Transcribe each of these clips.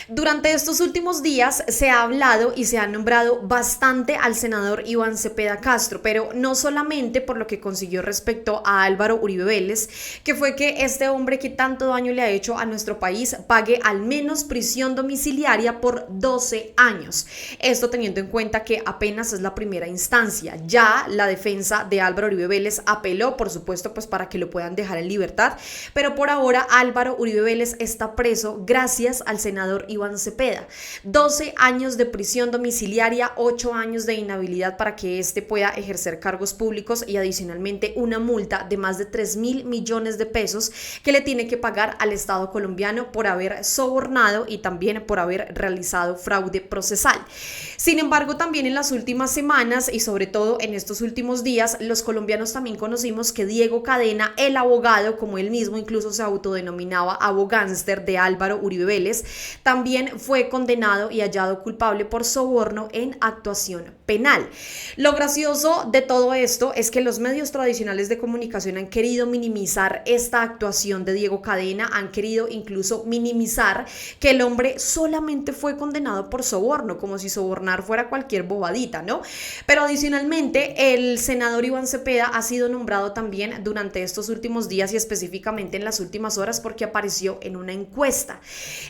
Durante estos últimos días se ha hablado y se ha nombrado bastante al senador Iván Cepeda Castro, pero no solamente por lo que consiguió respecto a Álvaro Uribe Vélez, que fue que este hombre que tanto daño le ha hecho a nuestro país pague al menos prisión domiciliaria por 12 años. Esto teniendo en cuenta que apenas es la primera instancia. Ya la defensa de Álvaro Uribe Vélez apeló, por supuesto, pues para que lo puedan dejar en libertad, pero por ahora Álvaro Uribe Vélez está preso gracias al senador Iván Cepeda. 12 años de prisión domiciliaria, 8 años de inhabilidad para que éste pueda ejercer cargos públicos y adicionalmente una multa de más de 3.000 millones de pesos que le tiene que pagar al Estado colombiano por haber sobornado y también por haber realizado fraude procesal. Sin embargo, también en las últimas semanas y sobre todo en estos últimos días, los colombianos también conocimos que Diego Cadena, el abogado, como él mismo incluso se autodenominaba abogánster de Álvaro Uribe Vélez, también fue condenado y hallado culpable por soborno en actuación penal. Lo gracioso de todo esto es que los medios tradicionales de comunicación han querido minimizar esta actuación de Diego Cadena, han querido incluso minimizar que el hombre solamente fue condenado por soborno, como si sobornar fuera cualquier bobadita, ¿no? Pero adicionalmente, el senador Iván Cepeda ha sido nombrado también durante estos últimos días y específicamente en las últimas horas porque apareció en una encuesta.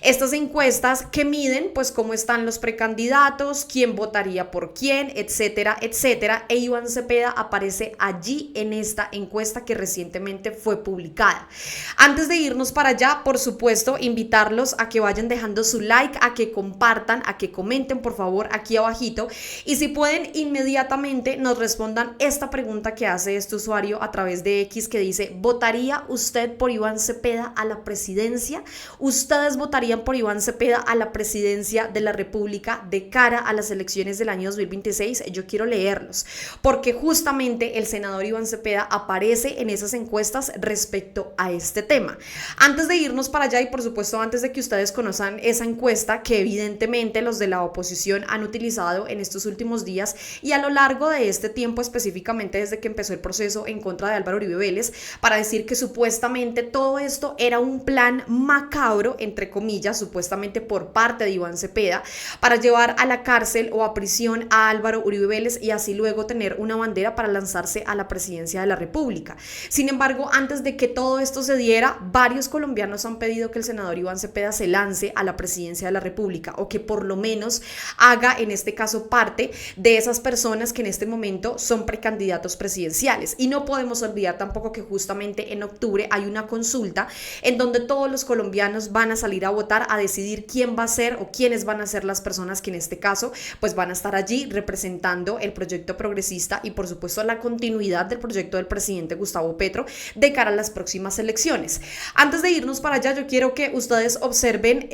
Estas encuestas que miden pues cómo están los precandidatos, quién votaría por quién, etcétera, etcétera, e Iván Cepeda aparece allí en esta encuesta que recientemente fue publicada. Antes de irnos para allá, por supuesto, invitarlos a que vayan dejando su like, a que compartan, a que comenten por favor aquí abajito y si pueden inmediatamente nos respondan esta pregunta que hace este usuario a través de X que dice: ¿votaría usted por Iván Cepeda a la presidencia? ¿Ustedes votarían por Iván Cepeda a la presidencia de la República de cara a las elecciones del año 2026? Yo quiero leerlos, porque justamente el senador Iván Cepeda aparece en esas encuestas respecto a este tema. Antes de irnos para allá y por supuesto antes de que ustedes conozcan esa encuesta que evidentemente los de la oposición han utilizado en estos últimos días y a lo largo de este tiempo, específicamente desde que empezó el proceso en contra de Álvaro Uribe Vélez, para decir que supuestamente todo esto era un plan macabro, entre comillas, supuestamente por parte de Iván Cepeda, para llevar a la cárcel o a prisión a Álvaro Uribe Vélez y así luego tener una bandera para lanzarse a la presidencia de la República. Sin embargo, antes de que todo esto se diera, varios colombianos han pedido que el senador Iván Cepeda se lance a la presidencia de la República o que por lo menos haga en este caso parte de esas personas que en este momento son precandidatos presidenciales. Y no podemos olvidar tampoco que justamente en octubre hay una consulta en donde todos los colombianos van a salir a votar a decidir quién va a ser o quiénes van a ser las personas que en este caso pues van a estar allí representando el proyecto progresista y por supuesto la continuidad del proyecto del presidente Gustavo Petro de cara a las próximas elecciones. Antes de irnos para allá, yo quiero que ustedes observen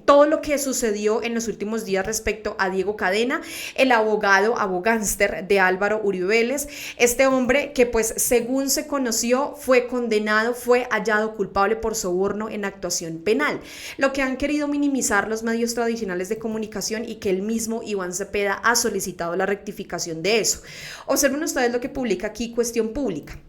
todo lo que sucedió en los últimos días respecto a Diego Cadena, el abogánster de Álvaro Uribe Vélez, este hombre que pues según se conoció fue condenado, fue hallado culpable por soborno en actuación penal, lo que han querido minimizar los medios tradicionales de comunicación y que el mismo Iván Cepeda ha solicitado la rectificación de eso. Observen ustedes lo que publica aquí Cuestión Pública.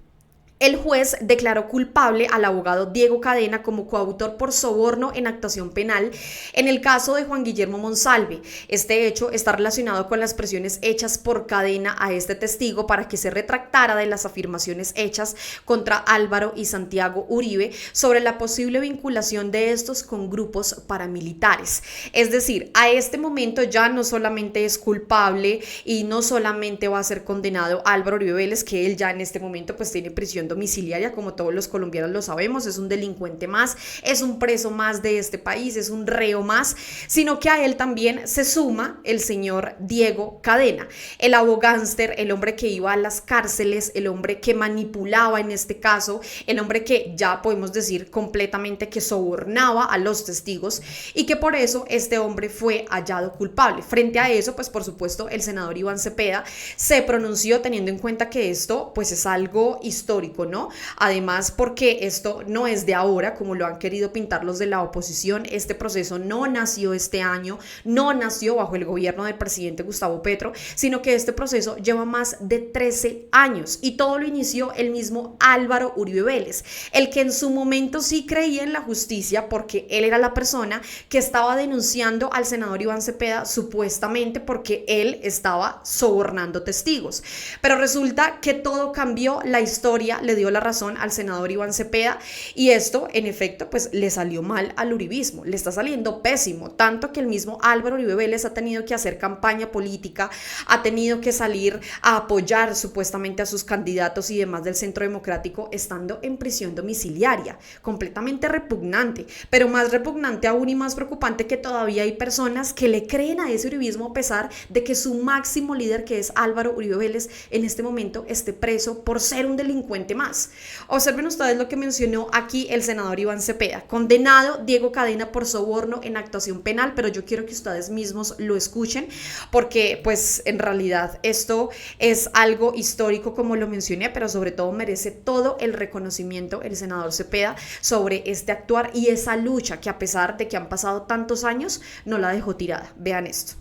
El juez declaró culpable al abogado Diego Cadena como coautor por soborno en actuación penal en el caso de Juan Guillermo Monsalve. Este hecho está relacionado con las presiones hechas por Cadena a este testigo para que se retractara de las afirmaciones hechas contra Álvaro y Santiago Uribe sobre la posible vinculación de estos con grupos paramilitares. Es decir, a este momento ya no solamente es culpable y no solamente va a ser condenado Álvaro Uribe Vélez, que él ya en este momento pues tiene prisión domiciliaria, como todos los colombianos lo sabemos, es un delincuente más, es un preso más de este país, es un reo más, sino que a él también se suma el señor Diego Cadena, el abogánster, el hombre que iba a las cárceles, el hombre que manipulaba en este caso, el hombre que ya podemos decir completamente que sobornaba a los testigos y que por eso este hombre fue hallado culpable. Frente a eso, pues por supuesto el senador Iván Cepeda se pronunció teniendo en cuenta que esto pues es algo histórico, histórico, ¿no? Además, porque esto no es de ahora, como lo han querido pintar los de la oposición. Este proceso no nació este año, no nació bajo el gobierno del presidente Gustavo Petro, sino que este proceso lleva más de 13 años y todo lo inició el mismo Álvaro Uribe Vélez, el que en su momento sí creía en la justicia porque él era la persona que estaba denunciando al senador Iván Cepeda supuestamente porque él estaba sobornando testigos. Pero resulta que todo cambió, la historia le dio la razón al senador Iván Cepeda y esto en efecto pues le salió mal al uribismo, le está saliendo pésimo, tanto que el mismo Álvaro Uribe Vélez ha tenido que hacer campaña política, ha tenido que salir a apoyar supuestamente a sus candidatos y demás del Centro Democrático estando en prisión domiciliaria, completamente repugnante, pero más repugnante aún y más preocupante que todavía hay personas que le creen a ese uribismo a pesar de que su máximo líder, que es Álvaro Uribe Vélez, en este momento esté preso por ser un delincuente más. Observen ustedes lo que mencionó aquí el senador Iván Cepeda: condenado Diego Cadena por soborno en actuación penal, pero yo quiero que ustedes mismos lo escuchen porque pues en realidad esto es algo histórico como lo mencioné, pero sobre todo merece todo el reconocimiento el senador Cepeda sobre este actuar y esa lucha que a pesar de que han pasado tantos años no la dejó tirada. Vean esto.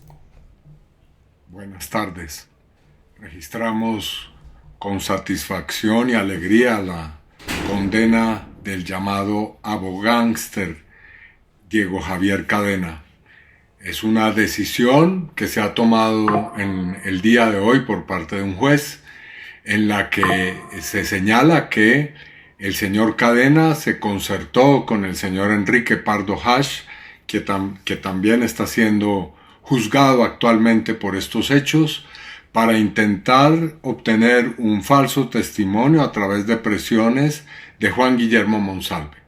Buenas tardes. Registramos con satisfacción y alegría la condena del llamado abogánster Diego Javier Cadena. Es una decisión que se ha tomado en el día de hoy por parte de un juez en la que se señala que el señor Cadena se concertó con el señor Enrique Pardo Hash, que también está siendo juzgado actualmente por estos hechos, para intentar obtener un falso testimonio a través de presiones de Juan Guillermo Monsalve.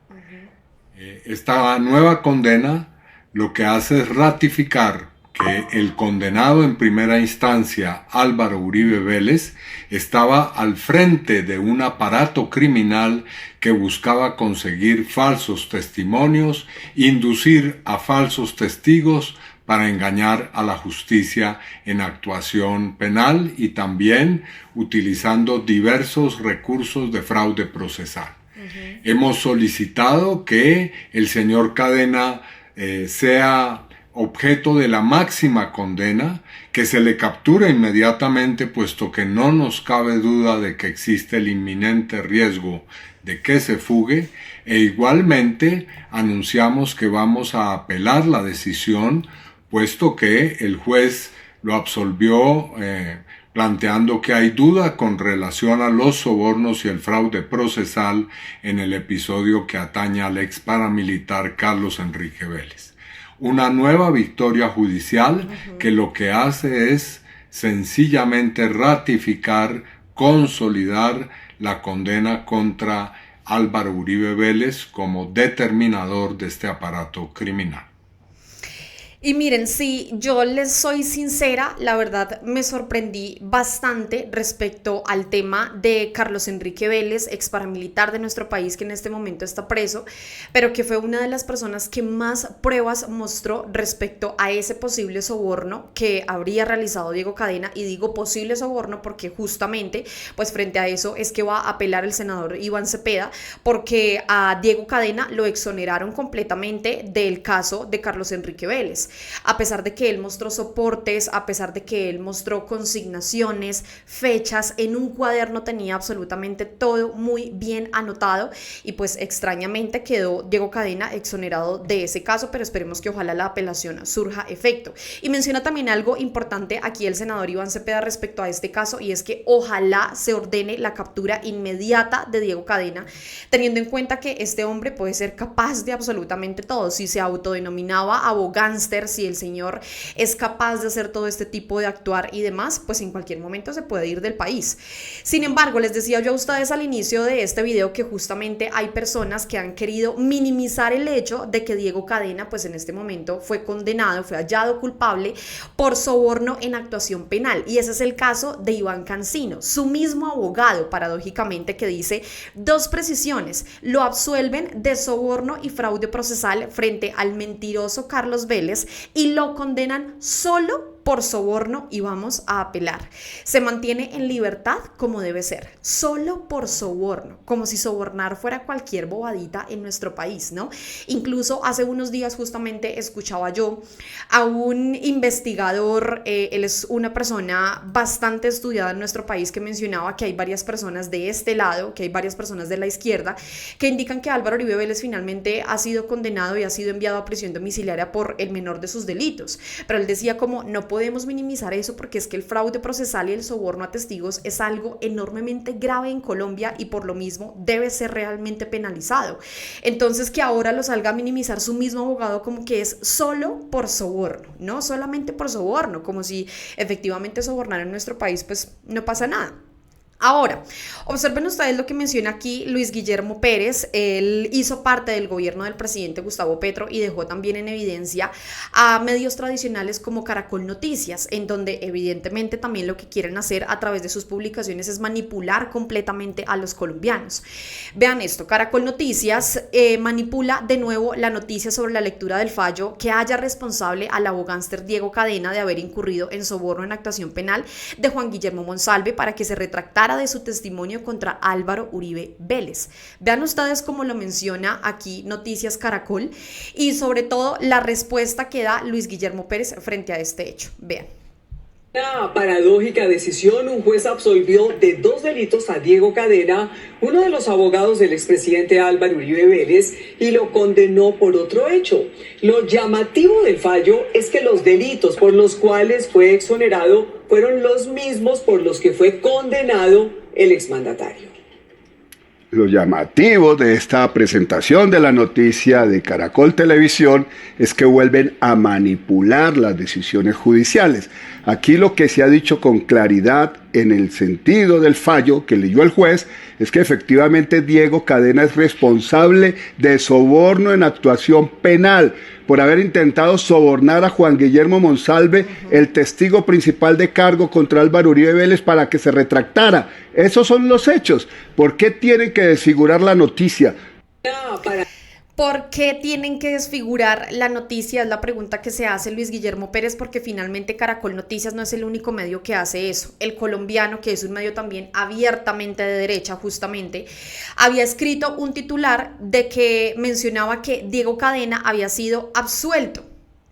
Esta nueva condena lo que hace es ratificar que el condenado en primera instancia, Álvaro Uribe Vélez, estaba al frente de un aparato criminal que buscaba conseguir falsos testimonios, inducir a falsos testigos para engañar a la justicia en actuación penal y también utilizando diversos recursos de fraude procesal. Hemos solicitado que el señor Cadena sea objeto de la máxima condena, que se le capture inmediatamente, puesto que no nos cabe duda de que existe el inminente riesgo de que se fugue, e igualmente anunciamos que vamos a apelar la decisión, puesto que el juez lo absolvió planteando que hay duda con relación a los sobornos y el fraude procesal en el episodio que atañe al ex paramilitar Carlos Enrique Vélez. Una nueva victoria judicial que lo que hace es sencillamente ratificar, consolidar la condena contra Álvaro Uribe Vélez como determinador de este aparato criminal. Y miren, si yo les soy sincera, la verdad me sorprendí bastante respecto al tema de Carlos Enrique Vélez, ex paramilitar de nuestro país que en este momento está preso, pero que fue una de las personas que más pruebas mostró respecto a ese posible soborno que habría realizado Diego Cadena. Y digo posible soborno porque justamente pues frente a eso es que va a apelar el senador Iván Cepeda, porque a Diego Cadena lo exoneraron completamente del caso de Carlos Enrique Vélez. A pesar de que él mostró soportes, a pesar de que él mostró consignaciones, fechas, en un cuaderno tenía absolutamente todo muy bien anotado y pues extrañamente quedó Diego Cadena exonerado de ese caso, pero esperemos que ojalá la apelación surja efecto. Y menciona también algo importante aquí el senador Iván Cepeda respecto a este caso, y es que ojalá se ordene la captura inmediata de Diego Cadena, teniendo en cuenta que este hombre puede ser capaz de absolutamente todo. Si se autodenominaba abogánster, si el señor es capaz de hacer todo este tipo de actuar y demás, pues en cualquier momento se puede ir del país. Sin embargo, les decía yo a ustedes al inicio de este video que justamente hay personas que han querido minimizar el hecho de que Diego Cadena pues en este momento fue condenado, fue hallado culpable por soborno en actuación penal, y ese es el caso de Iván Cancino, su mismo abogado, paradójicamente, que dice dos precisiones: lo absuelven de soborno y fraude procesal frente al mentiroso Carlos Vélez y lo condenan solo por soborno y vamos a apelar. Se mantiene en libertad como debe ser, solo por soborno, como si sobornar fuera cualquier bobadita en nuestro país, ¿no? Incluso hace unos días justamente escuchaba yo a un investigador, él es una persona bastante estudiada en nuestro país, que mencionaba que hay varias personas de este lado, que hay varias personas de la izquierda, que indican que Álvaro Uribe Vélez finalmente ha sido condenado y ha sido enviado a prisión domiciliaria por el menor de sus delitos. Pero él decía como no podemos minimizar eso porque es que el fraude procesal y el soborno a testigos es algo enormemente grave en Colombia y por lo mismo debe ser realmente penalizado. Entonces que ahora lo salga a minimizar su mismo abogado como que es solo por soborno, no solamente por soborno, como si efectivamente sobornar en nuestro país pues no pasa nada. Ahora, observen ustedes lo que menciona aquí Luis Guillermo Pérez. Él hizo parte del gobierno del presidente Gustavo Petro y dejó también en evidencia a medios tradicionales como Caracol Noticias, en donde evidentemente también lo que quieren hacer a través de sus publicaciones es manipular completamente a los colombianos. Vean esto, Caracol Noticias manipula de nuevo la noticia sobre la lectura del fallo que haya responsable al abogánster Diego Cadena de haber incurrido en soborno en actuación penal de Juan Guillermo Monsalve para que se retractara de su testimonio contra Álvaro Uribe Vélez. Vean ustedes cómo lo menciona aquí Noticias Caracol y sobre todo la respuesta que da Luis Guillermo Pérez frente a este hecho. Vean. Una paradójica decisión, un juez absolvió de 2 delitos a Diego Cadena, uno de los abogados del expresidente Álvaro Uribe Vélez, y lo condenó por otro hecho. Lo llamativo del fallo es que los delitos por los cuales fue exonerado fueron los mismos por los que fue condenado el exmandatario. Lo llamativo de esta presentación de la noticia de Caracol Televisión es que vuelven a manipular las decisiones judiciales. Aquí lo que se ha dicho con claridad en el sentido del fallo que leyó el juez es que efectivamente Diego Cadena es responsable de soborno en actuación penal por haber intentado sobornar a Juan Guillermo Monsalve, el testigo principal de cargo contra Álvaro Uribe Vélez, para que se retractara. Esos son los hechos. ¿Por qué tienen que desfigurar la noticia? ¿Por qué tienen que desfigurar la noticia? Es la pregunta que se hace Luis Guillermo Pérez, porque finalmente Caracol Noticias no es el único medio que hace eso. El Colombiano, que es un medio también abiertamente de derecha, justamente, había escrito un titular de que mencionaba que Diego Cadena había sido absuelto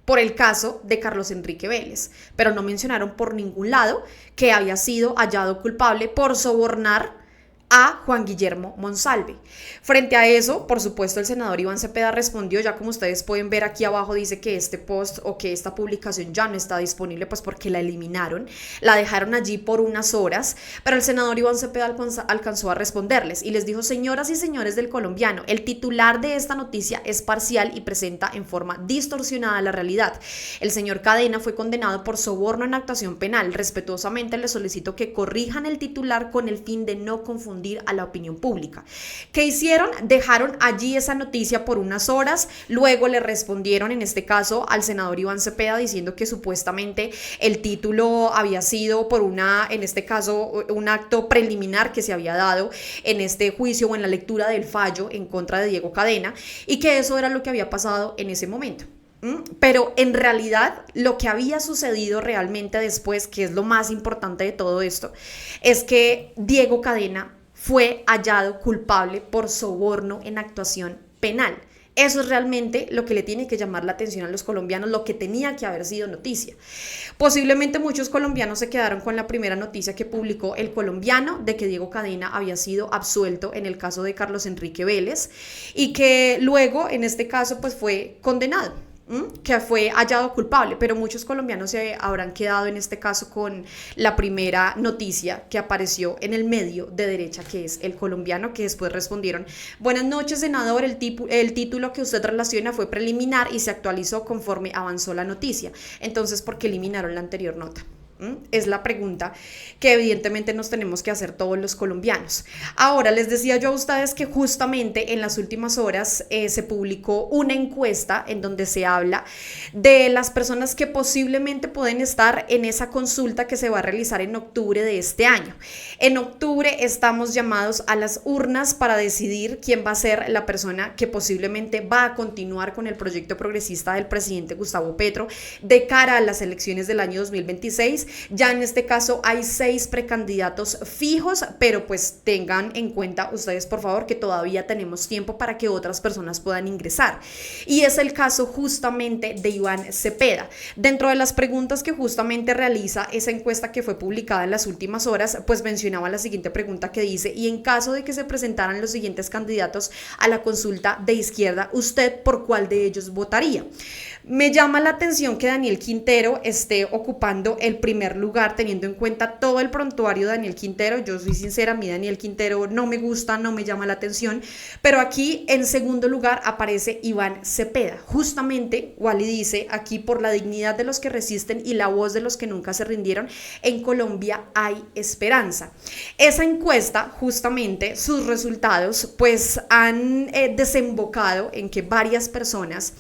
por el caso de Carlos Enrique Vélez, pero no mencionaron por ningún lado que había sido hallado culpable por sobornar a Juan Guillermo Monsalve. Frente a eso, por supuesto, el senador Iván Cepeda respondió. Ya como ustedes pueden ver aquí abajo, dice que este post o que esta publicación ya no está disponible, pues porque la eliminaron, la dejaron allí por unas horas, pero el senador Iván Cepeda alcanzó a responderles y les dijo: señoras y señores del Colombiano, el titular de esta noticia es parcial y presenta en forma distorsionada la realidad. El señor Cadena fue condenado por soborno en actuación penal. Respetuosamente les solicito que corrijan el titular con el fin de no confundir a la opinión pública. ¿Qué hicieron? Dejaron allí esa noticia por unas horas, luego le respondieron en este caso al senador Iván Cepeda diciendo que supuestamente el título había sido por en este caso, un acto preliminar que se había dado en este juicio o en la lectura del fallo en contra de Diego Cadena y que eso era lo que había pasado en ese momento. Pero en realidad lo que había sucedido realmente después, que es lo más importante de todo esto, es que Diego Cadena fue hallado culpable por soborno en actuación penal. Eso es realmente lo que le tiene que llamar la atención a los colombianos, lo que tenía que haber sido noticia. Posiblemente muchos colombianos se quedaron con la primera noticia que publicó El Colombiano de que Diego Cadena había sido absuelto en el caso de Carlos Enrique Vélez y que luego en este caso pues fue condenado, que fue hallado culpable, pero muchos colombianos se habrán quedado en este caso con la primera noticia que apareció en el medio de derecha, que es El Colombiano, que después respondieron: buenas noches, senador, el título que usted relaciona fue preliminar y se actualizó conforme avanzó la noticia. Entonces, ¿por qué eliminaron la anterior nota? Es la pregunta que evidentemente nos tenemos que hacer todos los colombianos. Ahora, les decía yo a ustedes que justamente en las últimas horas se publicó una encuesta en donde se habla de las personas que posiblemente pueden estar en esa consulta que se va a realizar en octubre de este año. En octubre estamos llamados a las urnas para decidir quién va a ser la persona que posiblemente va a continuar con el proyecto progresista del presidente Gustavo Petro de cara a las elecciones del año 2026. Ya en este caso hay 6 precandidatos fijos, pero pues tengan en cuenta ustedes por favor que todavía tenemos tiempo para que otras personas puedan ingresar. Y es el caso justamente de Iván Cepeda. Dentro de las preguntas que justamente realiza esa encuesta que fue publicada en las últimas horas, pues mencionaba la siguiente pregunta que dice: y en caso de que se presentaran los siguientes candidatos a la consulta de izquierda, ¿usted por cuál de ellos votaría? Me llama la atención que Daniel Quintero esté ocupando el primer lugar, teniendo en cuenta todo el prontuario de Daniel Quintero. Yo soy sincera, a mí Daniel Quintero no me gusta, no me llama la atención, pero aquí en segundo lugar aparece Iván Cepeda. Justamente, Wally dice aquí: por la dignidad de los que resisten y la voz de los que nunca se rindieron, en Colombia hay esperanza. Esa encuesta, justamente, sus resultados, pues han desembocado en que varias personas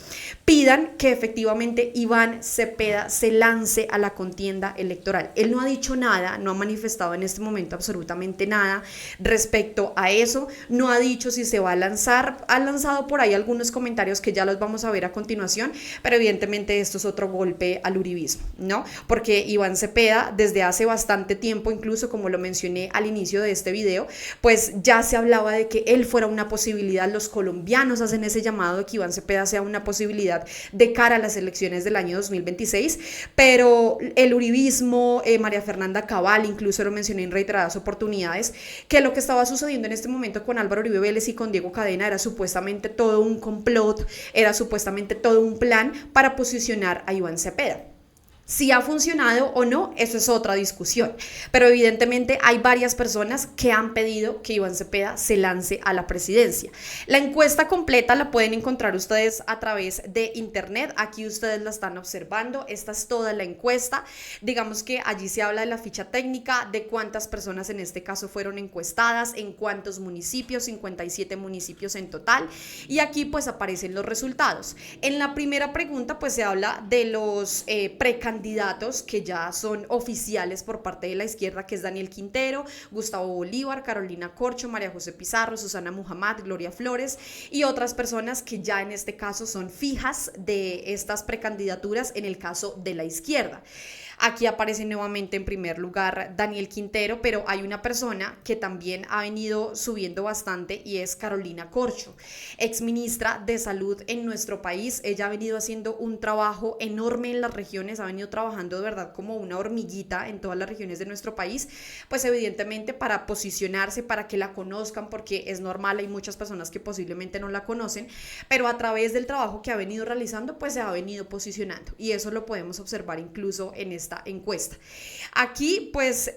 pidan que efectivamente Iván Cepeda se lance a la contienda electoral. Él no ha dicho nada, no ha manifestado en este momento absolutamente nada respecto a eso, no ha dicho si se va a lanzar, ha lanzado por ahí algunos comentarios que ya los vamos a ver a continuación, pero evidentemente esto es otro golpe al uribismo, ¿no? Porque Iván Cepeda desde hace bastante tiempo, incluso como lo mencioné al inicio de este video, pues ya se hablaba de que él fuera una posibilidad. Los colombianos hacen ese llamado de que Iván Cepeda sea una posibilidad de cara a las elecciones del año 2026, pero el uribismo, María Fernanda Cabal, incluso lo mencioné en reiteradas oportunidades, que lo que estaba sucediendo en este momento con Álvaro Uribe Vélez y con Diego Cadena era supuestamente todo un complot, era supuestamente todo un plan para posicionar a Iván Cepeda. Si ha funcionado o no, eso es otra discusión, pero evidentemente hay varias personas que han pedido que Iván Cepeda se lance a la presidencia. La encuesta completa la pueden encontrar ustedes a través de internet, aquí ustedes la están observando, esta es toda la encuesta. Digamos que allí se habla de la ficha técnica, de cuántas personas en este caso fueron encuestadas, en cuántos municipios, 57 municipios en total, y aquí pues aparecen los resultados. En la primera pregunta pues se habla de los precandidatos que ya son oficiales por parte de la izquierda, que es Daniel Quintero, Gustavo Bolívar, Carolina Corcho, María José Pizarro, Susana Muhammad, Gloria Flores y otras personas que ya en este caso son fijas de estas precandidaturas en el caso de la izquierda. Aquí aparece nuevamente en primer lugar Daniel Quintero, pero hay una persona que también ha venido subiendo bastante y es Carolina Corcho, exministra de Salud en nuestro país. Ella ha venido haciendo un trabajo enorme en las regiones, ha venido trabajando de verdad como una hormiguita en todas las regiones de nuestro país, pues evidentemente para posicionarse, para que la conozcan, porque es normal, hay muchas personas que posiblemente no la conocen, pero a través del trabajo que ha venido realizando, pues se ha venido posicionando, y eso lo podemos observar incluso en esta encuesta. Aquí pues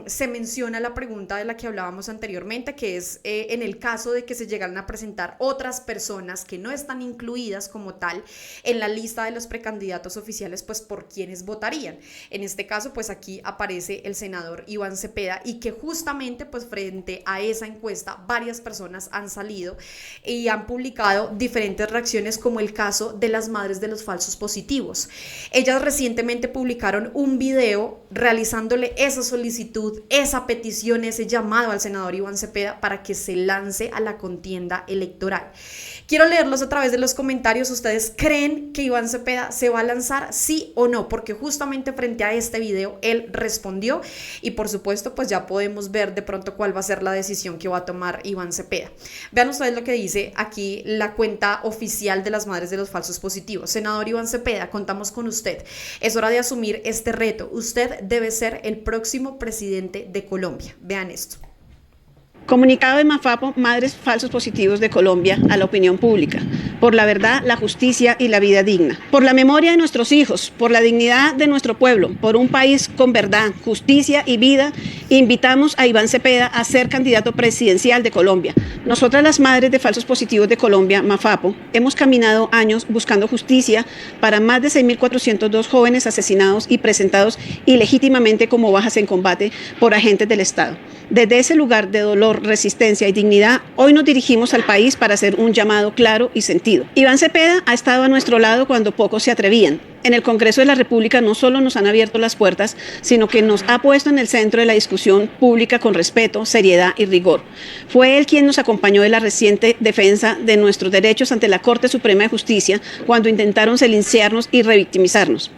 se menciona la pregunta de la que hablábamos anteriormente, que es en el caso de que se llegaran a presentar otras personas que no están incluidas como tal en la lista de los precandidatos oficiales, pues por quiénes votarían. En este caso pues aquí aparece el senador Iván Cepeda, y que justamente pues frente a esa encuesta varias personas han salido y han publicado diferentes reacciones, como el caso de las madres de los falsos positivos. Ellas recientemente publicaron un video realizándole esa solicitud, esa petición, ese llamado al senador Iván Cepeda para que se lance a la contienda electoral. Quiero leerlos a través de los comentarios. ¿Ustedes creen que Iván Cepeda se va a lanzar, sí o no? Porque justamente frente a este video él respondió, y por supuesto pues ya podemos ver de pronto cuál va a ser la decisión que va a tomar Iván Cepeda. Vean ustedes lo que dice aquí la cuenta oficial de las madres de los falsos positivos. Senador Iván Cepeda, contamos con usted. Es hora de asumir este reto. Usted debe ser el próximo presidente de Colombia. Vean esto. Comunicado de Mafapo, Madres Falsos Positivos de Colombia, a la opinión pública, por la verdad, la justicia y la vida digna, por la memoria de nuestros hijos, por la dignidad de nuestro pueblo, por un país con verdad, justicia y vida, Invitamos a Iván Cepeda a ser candidato presidencial de Colombia. Nosotras las madres de falsos positivos de Colombia, Mafapo, hemos caminado años buscando justicia para más de 6.402 jóvenes asesinados y presentados ilegítimamente como bajas en combate por agentes del Estado. Desde ese lugar de dolor, resistencia y dignidad, hoy nos dirigimos al país para hacer un llamado claro y sentido. Iván Cepeda ha estado a nuestro lado cuando pocos se atrevían. En el Congreso de la República no solo nos han abierto las puertas, sino que nos ha puesto en el centro de la discusión pública con respeto, seriedad y rigor. Fue él quien nos acompañó en la reciente defensa de nuestros derechos ante la Corte Suprema de Justicia cuando intentaron silenciarnos y revictimizarnos.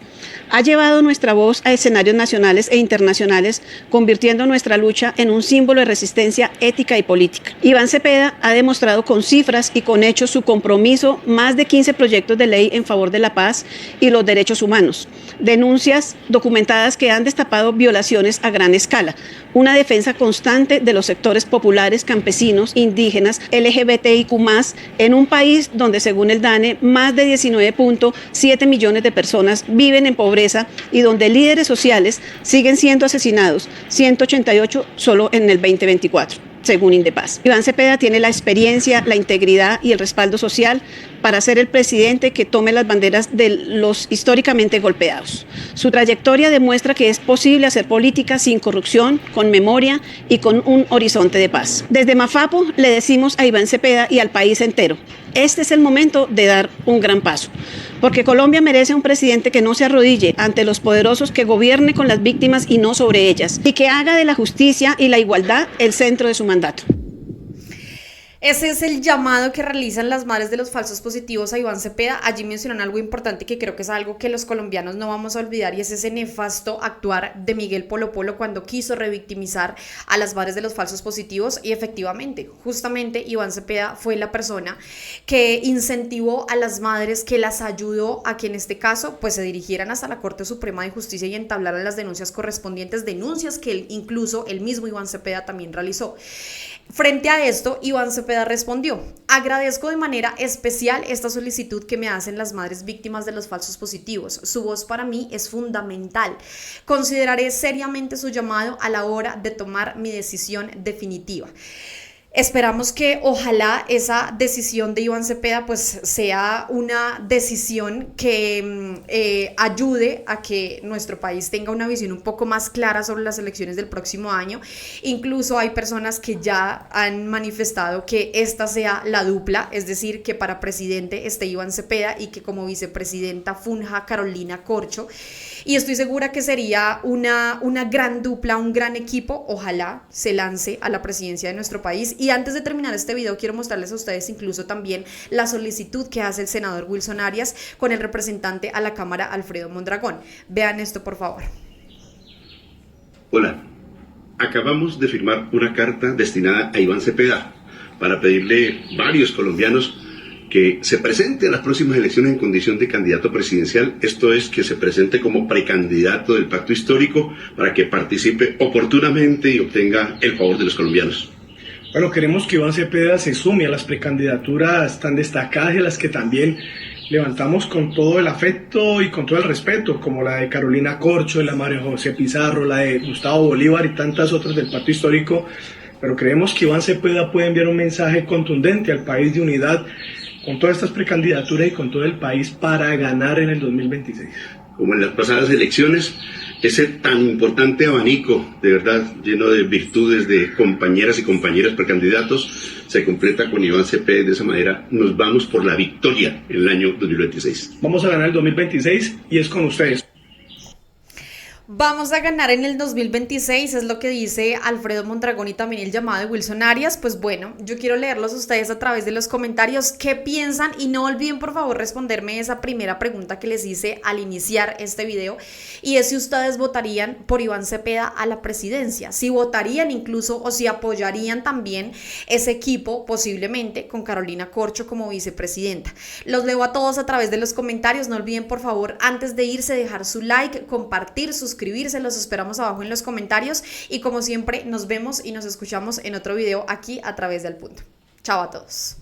Ha llevado nuestra voz a escenarios nacionales e internacionales, convirtiendo nuestra lucha en un símbolo de resistencia ética y política. Iván Cepeda ha demostrado con cifras y con hechos su compromiso, más de 15 proyectos de ley en favor de la paz y los derechos humanos, denuncias documentadas que han destapado violaciones a gran escala, una defensa constante de los sectores populares, campesinos, indígenas, LGBTIQ+, en un país donde, según el DANE, más de 19.7 millones de personas viven en pobreza y donde líderes sociales siguen siendo asesinados, 188 solo en el 2024. Según Indepaz. Iván Cepeda tiene la experiencia, la integridad y el respaldo social para ser el presidente que tome las banderas de los históricamente golpeados. Su trayectoria demuestra que es posible hacer política sin corrupción, con memoria y con un horizonte de paz. Desde Mafapo le decimos a Iván Cepeda y al país entero, este es el momento de dar un gran paso, porque Colombia merece un presidente que no se arrodille ante los poderosos, que gobierne con las víctimas y no sobre ellas, y que haga de la justicia y la igualdad el centro de su mandato. Ese es el llamado que realizan las madres de los falsos positivos a Iván Cepeda. Allí mencionan algo importante que creo que es algo que los colombianos no vamos a olvidar, y es ese nefasto actuar de Miguel Polo Polo cuando quiso revictimizar a las madres de los falsos positivos. Y efectivamente, justamente Iván Cepeda fue la persona que incentivó a las madres, que las ayudó a que en este caso pues se dirigieran hasta la Corte Suprema de Justicia y entablaran las denuncias correspondientes, denuncias que incluso el mismo Iván Cepeda también realizó. Frente a esto, Iván Cepeda respondió: agradezco de manera especial esta solicitud que me hacen las madres víctimas de los falsos positivos. Su voz para mí es fundamental. Consideraré seriamente su llamado a la hora de tomar mi decisión definitiva. Esperamos que ojalá esa decisión de Iván Cepeda pues sea una decisión que ayude a que nuestro país tenga una visión un poco más clara sobre las elecciones del próximo año. Incluso hay personas que ya han manifestado que esta sea la dupla, es decir, que para presidente esté Iván Cepeda y que como vicepresidenta funja Carolina Corcho. Y estoy segura que sería una gran dupla, un gran equipo. Ojalá se lance a la presidencia de nuestro país. Y antes de terminar este video, quiero mostrarles a ustedes incluso también la solicitud que hace el senador Wilson Arias con el representante a la Cámara, Alfredo Mondragón. Vean esto, por favor. Hola, acabamos de firmar una carta destinada a Iván Cepeda para pedirle a varios colombianos que se presente a las próximas elecciones en condición de candidato presidencial, esto es, que se presente como precandidato del pacto histórico para que participe oportunamente y obtenga el favor de los colombianos. Bueno, queremos que Iván Cepeda se sume a las precandidaturas tan destacadas y a las que también levantamos con todo el afecto y con todo el respeto, como la de Carolina Corcho, la de María José Pizarro, la de Gustavo Bolívar y tantas otras del pacto histórico, pero creemos que Iván Cepeda puede enviar un mensaje contundente al país de unidad con todas estas precandidaturas y con todo el país para ganar en el 2026. Como en las pasadas elecciones, ese tan importante abanico, de verdad, lleno de virtudes de compañeras y compañeros precandidatos, se completa con Iván Cepeda. De esa manera nos vamos por la victoria en el año 2026. Vamos a ganar el 2026 y es con ustedes. Vamos a ganar en el 2026, es lo que dice Alfredo Mondragón y también el llamado de Wilson Arias. Pues bueno, yo quiero leerlos a ustedes a través de los comentarios. ¿Qué piensan? Y no olviden por favor responderme esa primera pregunta que les hice al iniciar este video, y es si ustedes votarían por Iván Cepeda a la presidencia, si votarían incluso o si apoyarían también ese equipo posiblemente con Carolina Corcho como vicepresidenta. Los leo a todos a través de los comentarios. No olviden por favor, antes de irse, dejar su like, compartir, suscribirse. Los esperamos abajo en los comentarios y como siempre nos vemos y nos escuchamos en otro video aquí a través de Al Punto. Chao a todos.